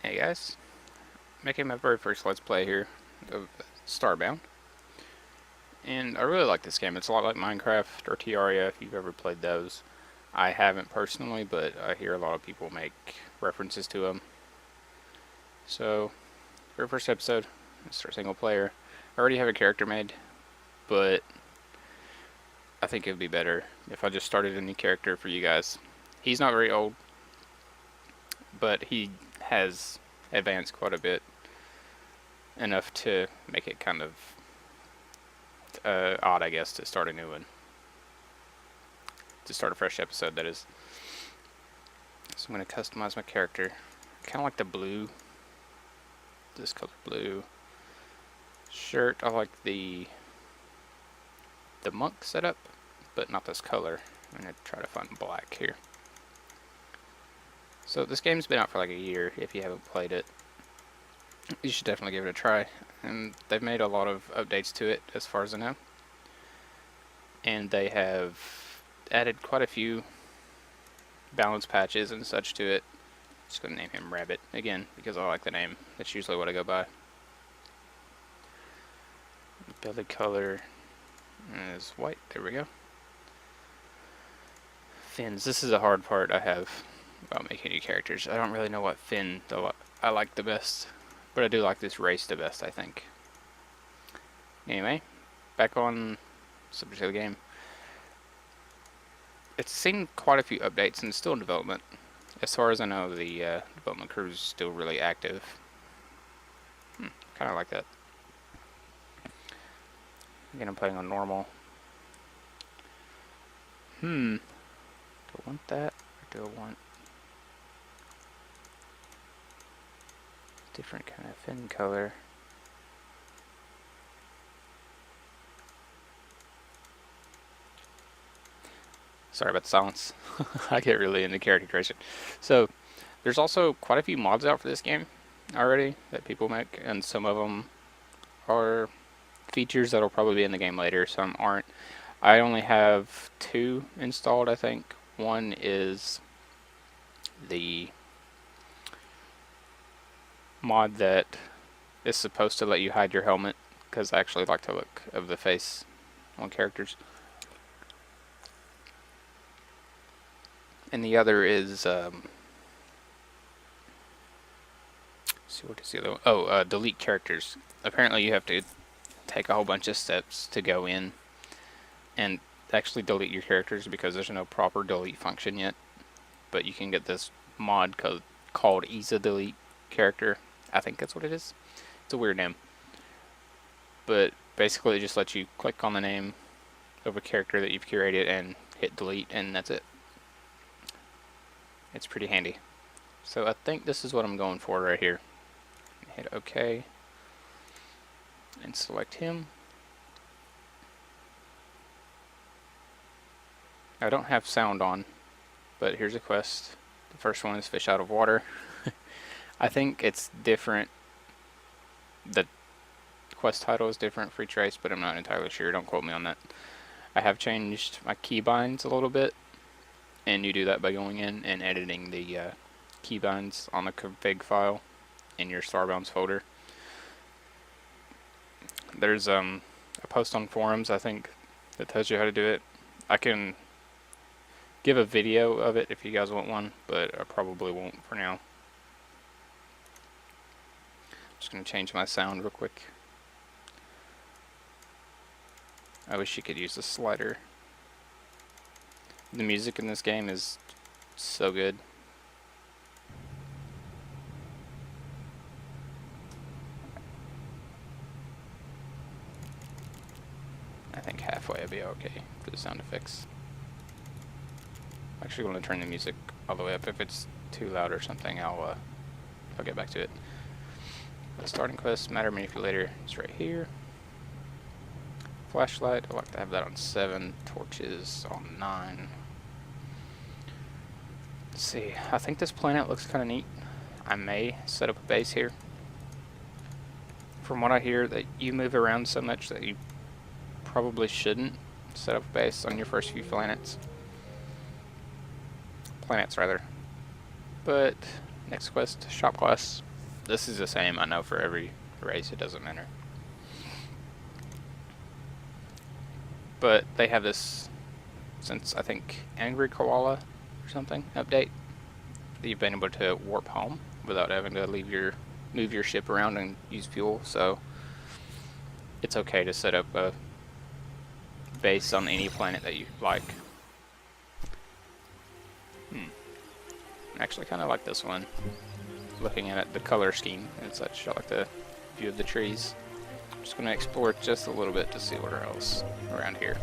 Hey guys, making my very first Let's Play here of Starbound. And I really like this game. It's a lot like Minecraft or Terraria if you've ever played those. I haven't personally, but I hear a lot of people make references to them. So, very first episode, let's start single player. I already have a character made, but I think it would be better if I just started a new character for you guys. He's not very old, but he has advanced quite a bit, enough to make it kind of odd, I guess, to start a new one. To start a fresh episode, that is. So I'm going to customize my character. I kind of like the blue. This color blue. Shirt, I like the monk setup, but not this color. I'm going to try to find black here. So this game's been out for like a year. If you haven't played it, you should definitely give it a try. And they've made a lot of updates to it, as far as I know. And they have added quite a few balance patches and such to it. Just gonna name him Rabbit again because I like the name. That's usually what I go by. Belly color is white. There we go. Fins. This is a hard part I have about making new characters. I don't really know what fin I like the best, but I do like this race the best, I think. Anyway, back on subject of the game. It's seen quite a few updates and it's still in development. As far as I know, the development crew is still really active. Kind of like that. Again, I'm playing on normal. Do I want that, or do I want different kind of fin color? Sorry about the silence. I get really into character creation. So, there's also quite a few mods out for this game already that people make, and some of them are features that'll probably be in the game later, some aren't. I only have 2 installed, I think. One is the mod that is supposed to let you hide your helmet, because I actually like the look of the face on characters. And the other is, see, what is the other one? Oh, delete characters. Apparently you have to take a whole bunch of steps to go in and actually delete your characters because there's no proper delete function yet. But you can get this mod called Easy Delete Character. I think that's what it is. It's a weird name. But basically it just lets you click on the name of a character that you've curated and hit delete, and that's it. It's pretty handy. So I think this is what I'm going for right here. Hit OK and select him. I don't have sound on, but here's a quest. The first one is fish out of water. I think it's different. The quest title is different for each race, but I'm not entirely sure. Don't quote me on that. I have changed my keybinds a little bit, and you do that by going in and editing the keybinds on the config file in your Starbounds folder. There's a post on forums, I think, that tells you how to do it. I can give a video of it if you guys want one, but I probably won't for now. Just gonna change my sound real quick. I wish you could use the slider. The music in this game is so good. I think halfway I'll be okay for the sound effects. I'm actually going to turn the music all the way up. If it's too loud or something, I'll get back to it. The starting quest, matter manipulator, is right here. Flashlight, I like to have that on 7. Torches on 9. Let's see, I think this planet looks kind of neat. I may set up a base here. From what I hear, that you move around so much that you probably shouldn't set up a base on your first few planets. But next quest, shop class. this is the same, I know, for every race. It doesn't matter. But they have this, since I think Angry Koala or something update, that you've been able to warp home without having to move your ship around and use fuel. So it's okay to set up a base on any planet that you like. I actually kind of like this one. Looking at it, the color scheme and such. I like the view of the trees. I'm just going to explore just a little bit to see what else around here.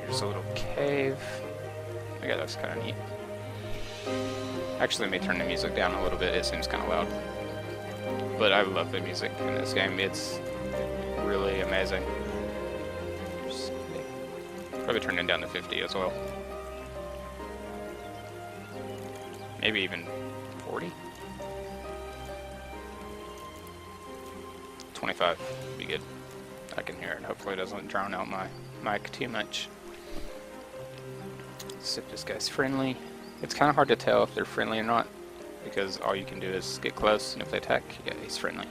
Here's a little cave. I guess that's kind of neat. Actually, let me turn the music down a little bit. It seems kind of loud. But I love the music in this game. It's really amazing. Probably turn it down to 50 as well. Maybe even 40? 25 would be good. I can hear it. Hopefully it doesn't drown out my mic too much. Let's see if this guy's friendly. It's kind of hard to tell if they're friendly or not, because all you can do is get close, and if they attack, yeah, he's friendly.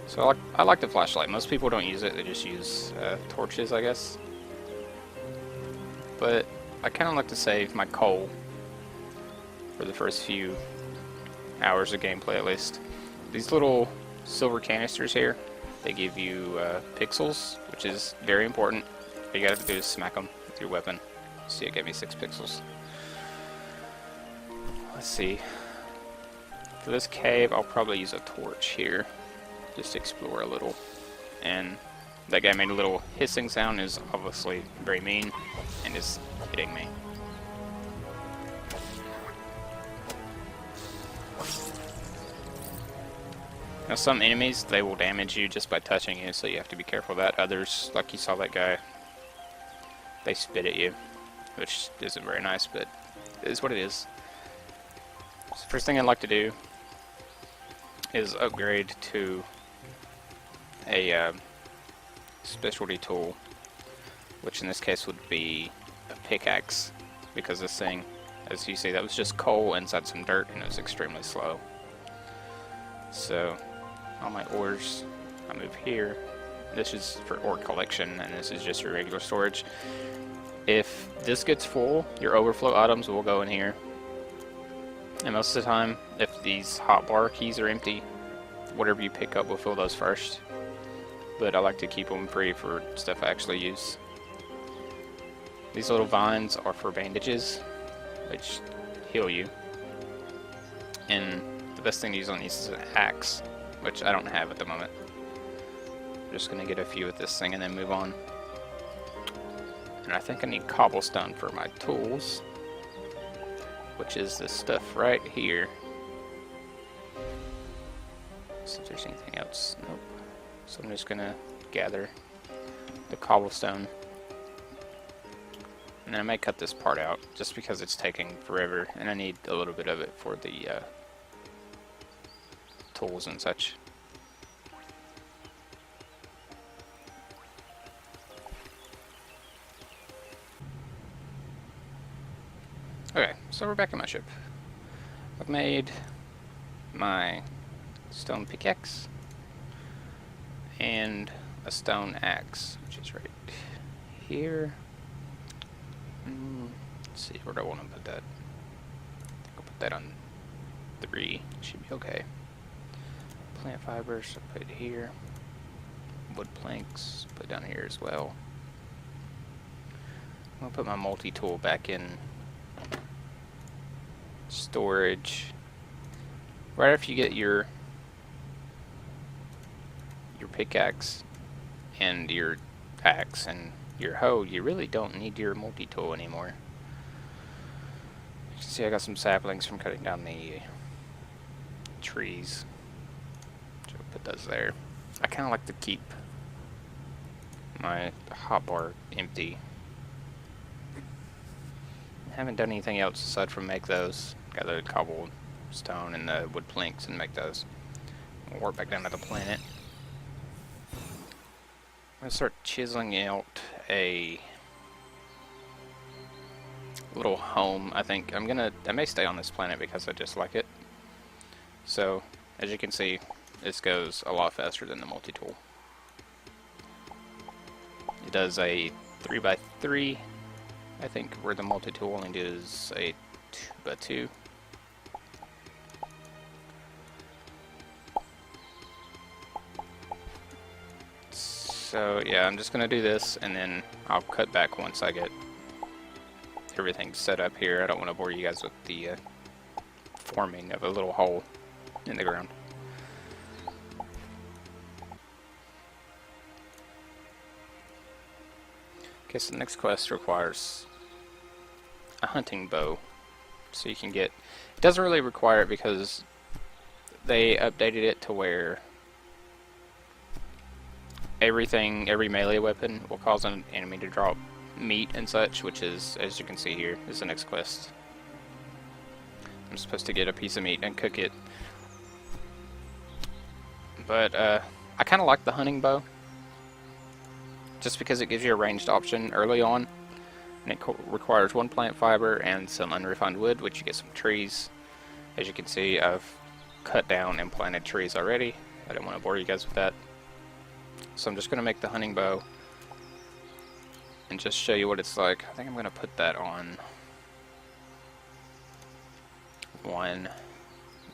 So I like the flashlight. Most people don't use it, they just use torches, I guess. But I kind of like to save my coal for the first few hours of gameplay, at least. These little silver canisters here, they give you pixels, which is very important. All you gotta do is smack them with your weapon. See, it gave me 6 pixels. Let's see. For this cave, I'll probably use a torch here. Just to explore a little. And that guy made a little hissing sound, is obviously very mean and is hitting me. Now some enemies, they will damage you just by touching you, so you have to be careful of that. Others, like you saw that guy, they spit at you, which isn't very nice, but it is what it is. So the first thing I'd like to do is upgrade to a specialty tool, which in this case would be a pickaxe, because this thing, as you see, that was just coal inside some dirt, and it was extremely slow. So all my ores, I move here. This is for ore collection, and this is just your regular storage. If this gets full, your overflow items will go in here, and most of the time, if these hotbar keys are empty, whatever you pick up will fill those first. But I like to keep them free for stuff I actually use. These little vines are for bandages, which heal you. And the best thing to use on these is an axe, which I don't have at the moment. I'm just going to get a few with this thing and then move on. And I think I need cobblestone for my tools, which is this stuff right here. See if there's anything else. Nope. So I'm just gonna gather the cobblestone, and then I may cut this part out just because it's taking forever, and I need a little bit of it for the tools and such. Okay, so we're back in my ship. I've made my stone pickaxe and a stone axe, which is right here. Let's see, where do I want to put that? I think I'll put that on 3. Should be okay. Plant fibers, I'll put it here. Wood planks, put down here as well. I'll put my multi-tool back in storage. Right after you get your pickaxe and your axe and your hoe, you really don't need your multi-tool anymore. You can see I got some saplings from cutting down the trees. So I'll put those there. I kind of like to keep my hotbar empty. I haven't done anything else aside from make those. Got the cobblestone and the wood planks and make those. We'll work back down to the planet. I'm going to start chiseling out a little home. I think I may stay on this planet because I just like it. So, as you can see, this goes a lot faster than the multi-tool. It does a 3x3, I think, where the multi-tool only does a 2x2. So yeah, I'm just gonna do this, and then I'll cut back once I get everything set up here. I don't want to bore you guys with the forming of a little hole in the ground. Okay, so the next quest requires a hunting bow. So you can get... It doesn't really require it because they updated it to where every melee weapon will cause an enemy to drop meat and such, which is, as you can see here, is the next quest. I'm supposed to get a piece of meat and cook it. But I kind of like the hunting bow, just because it gives you a ranged option early on, and it requires 1 plant fiber and some unrefined wood, which you get some trees. As you can see, I've cut down and planted trees already. I didn't want to bore you guys with that. So I'm just going to make the hunting bow and just show you what it's like. I think I'm going to put that on 1.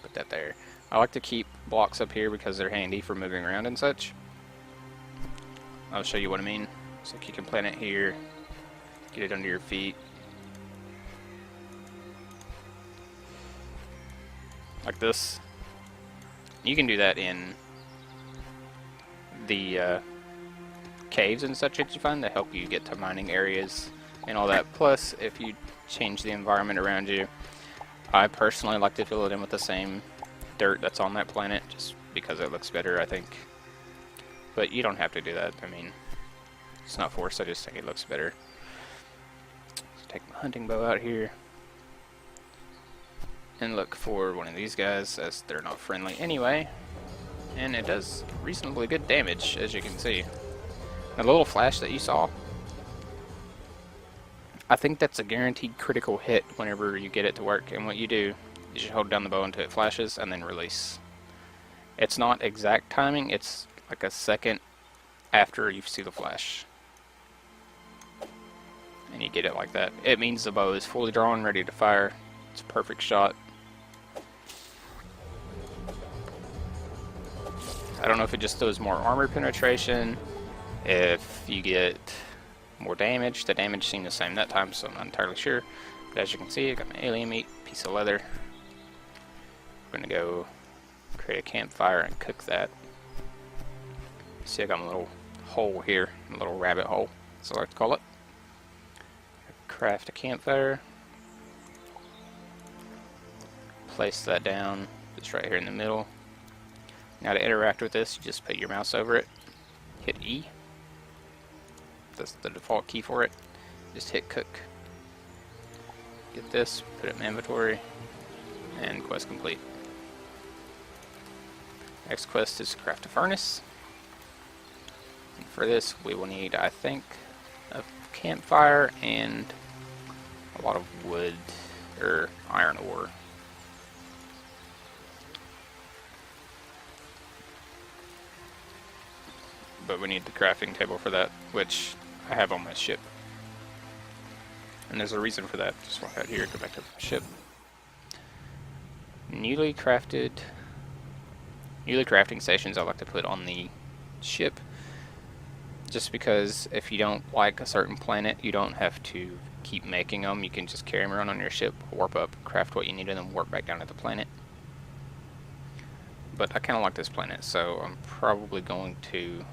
Put that there. I like to keep blocks up here because they're handy for moving around and such. I'll show you what I mean. So you can plant it here, get it under your feet. Like this. You can do that in the caves and such that you find that help you get to mining areas and all that. Plus, if you change the environment around you, I personally like to fill it in with the same dirt that's on that planet, just because it looks better, I think. But you don't have to do that. I mean, it's not forced. I just think it looks better. So take my hunting bow out here and look for one of these guys, as they're not friendly anyway. And it does reasonably good damage, as you can see. The little flash that you saw, I think that's a guaranteed critical hit whenever you get it to work. And what you do is you hold down the bow until it flashes and then release. It's not exact timing, it's like a second after you see the flash. And you get it like that. It means the bow is fully drawn, ready to fire. It's a perfect shot. I don't know if it just does more armor penetration, if you get more damage. The damage seemed the same that time, so I'm not entirely sure. But as you can see, I got my alien meat, piece of leather. We're gonna go create a campfire and cook that. See, I got my little hole here, a little rabbit hole, as I like to call it. Craft a campfire. Place that down, just right here in the middle. Now to interact with this, you just put your mouse over it, hit E. That's the default key for it. Just hit cook. Get this, put it in inventory, and quest complete. Next quest is to craft a furnace. And for this, we will need, I think, a campfire and a lot of wood, or iron ore. But we need the crafting table for that, which I have on my ship. And there's a reason for that. Just walk out here, go back to the ship. Newly crafting stations I like to put on the ship, just because if you don't like a certain planet, you don't have to keep making them. You can just carry them around on your ship, warp up, craft what you need, and then warp back down to the planet. But I kind of like this planet, so I'm probably going to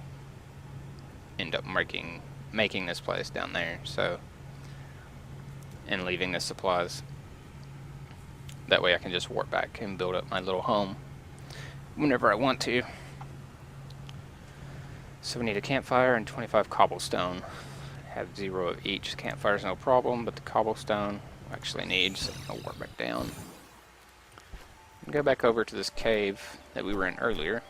end up making this place down there, so, and leaving the supplies. That way I can just warp back and build up my little home whenever I want to. So we need a campfire and 25 cobblestone. Have 0 of each. Campfire's no problem, but the cobblestone we actually need, so I'll warp back down. And go back over to this cave that we were in earlier.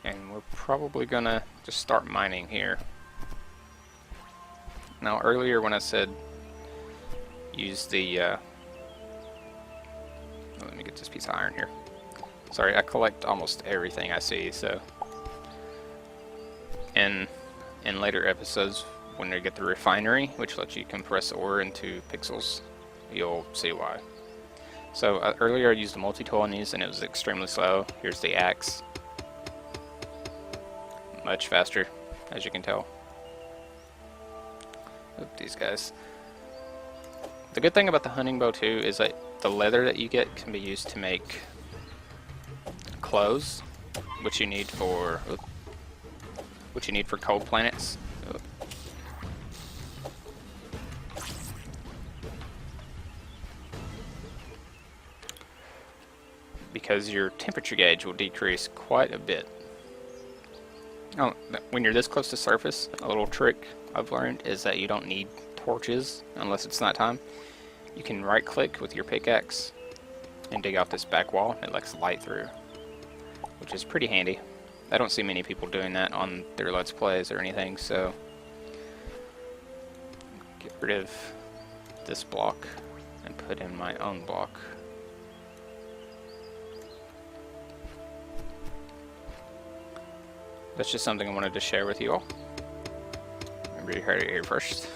And we're probably gonna just start mining here. Now earlier when I said use the, let me get this piece of iron here. Sorry, I collect almost everything I see, so in later episodes when we get the refinery, which lets you compress ore into pixels, you'll see why. So earlier I used the multi-tool on these and it was extremely slow. Here's the axe. Much faster, as you can tell. Oop, these guys. The good thing about the hunting bow too is that the leather that you get can be used to make clothes, which you need for cold planets. Because your temperature gauge will decrease quite a bit. Oh, when you're this close to surface, a little trick I've learned is that you don't need torches unless it's nighttime. You can right click with your pickaxe and dig out this back wall and it lets light through, which is pretty handy. I don't see many people doing that on their Let's Plays or anything, so get rid of this block and put in my own block. That's just something I wanted to share with you all. Remember, you heard it here first.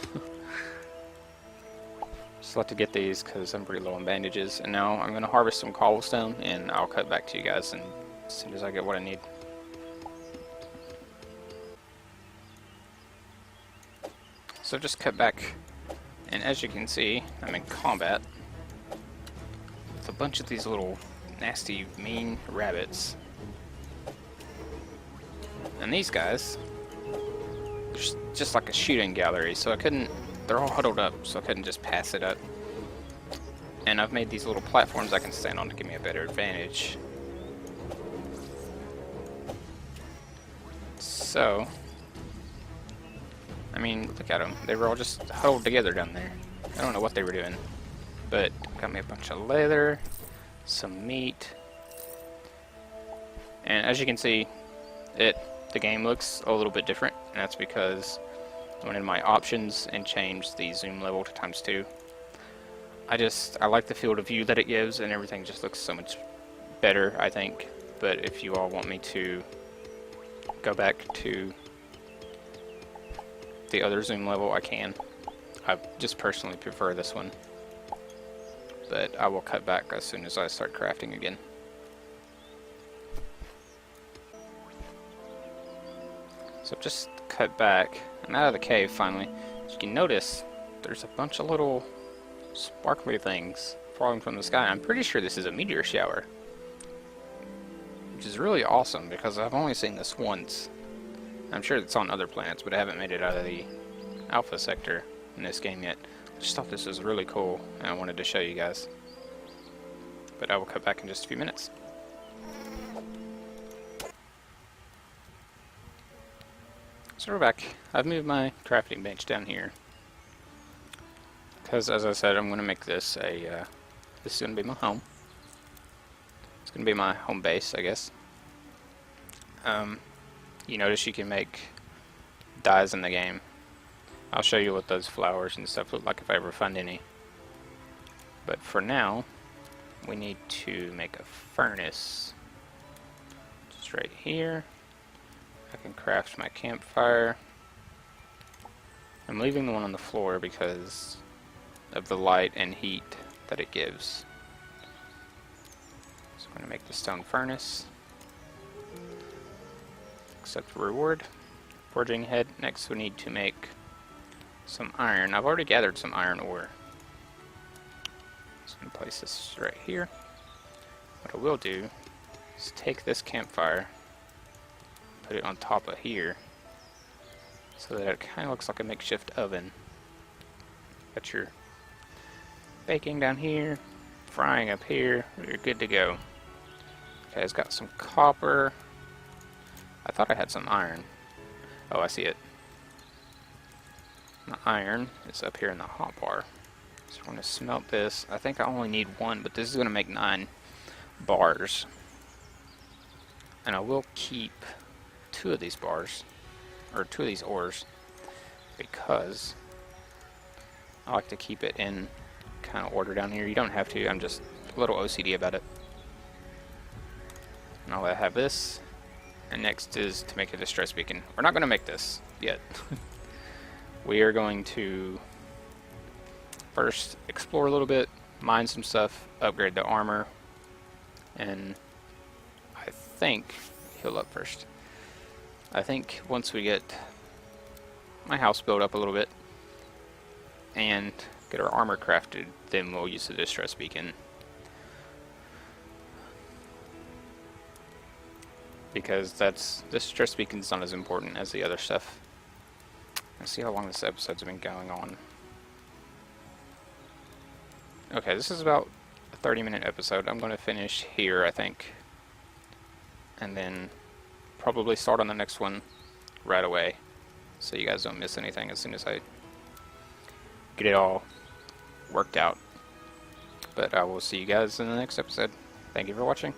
Just like to get these because I'm pretty low on bandages. And now I'm going to harvest some cobblestone and I'll cut back to you guys as soon as I get what I need. So just cut back, and as you can see, I'm in combat with a bunch of these little nasty, mean rabbits. And these guys, they're just like a shooting gallery, so they're all huddled up, so I couldn't just pass it up. And I've made these little platforms I can stand on to give me a better advantage. So, I mean, look at them. They were all just huddled together down there. I don't know what they were doing. But got me a bunch of leather, some meat. And as you can see, the game looks a little bit different. And that's because I went in my options and changed the zoom level to ×2. I like the field of view that it gives, and everything just looks so much better, I think. But if you all want me to go back to the other zoom level, I can. I just personally prefer this one, but I will cut back as soon as I start crafting again. So just cut back. I'm out of the cave finally. As you can notice, there's a bunch of little sparkly things falling from the sky. I'm pretty sure this is a meteor shower, which is really awesome because I've only seen this once. I'm sure it's on other planets, but I haven't made it out of the alpha sector in this game yet. I just thought this was really cool, and I wanted to show you guys. But I will cut back in just a few minutes. So we're back. I've moved my crafting bench down here, because as I said, I'm going to make this this is going to be my home. It's going to be my home base, I guess. You notice you can make dyes in the game. I'll show you what those flowers and stuff look like if I ever find any. But for now, we need to make a furnace. Just right here. I can craft my campfire. I'm leaving the one on the floor because of the light and heat that it gives. So I'm going to make the stone furnace. Accept reward. Forging head. Next we need to make some iron. I've already gathered some iron ore. So I'm going to place this right here. What I will do is take this campfire, put it on top of here, so that it kind of looks like a makeshift oven. Got your baking down here, frying up here, you're good to go. Okay, it's got some copper. I thought I had some iron. Oh, I see it. The iron is up here in the hotbar. So we're going to smelt this. I think I only need one, but this is going to make 9 bars. And I will keep 2 of these bars, or 2 of these ores, because I like to keep it in kind of order down here. You don't have to, I'm just a little OCD about it. Now I have this, and next is to make a distress beacon. We're not going to make this yet. We are going to first explore a little bit, mine some stuff, upgrade the armor, and I think heal up first. I think once we get my house built up a little bit and get our armor crafted, then we'll use the distress beacon. Because this distress beacon's not as important as the other stuff. Let's see how long this episode's been going on. Okay, this is about a 30-minute episode. I'm going to finish here, I think. And then probably start on the next one right away, so you guys don't miss anything as soon as I get it all worked out. But I will see you guys in the next episode. Thank you for watching.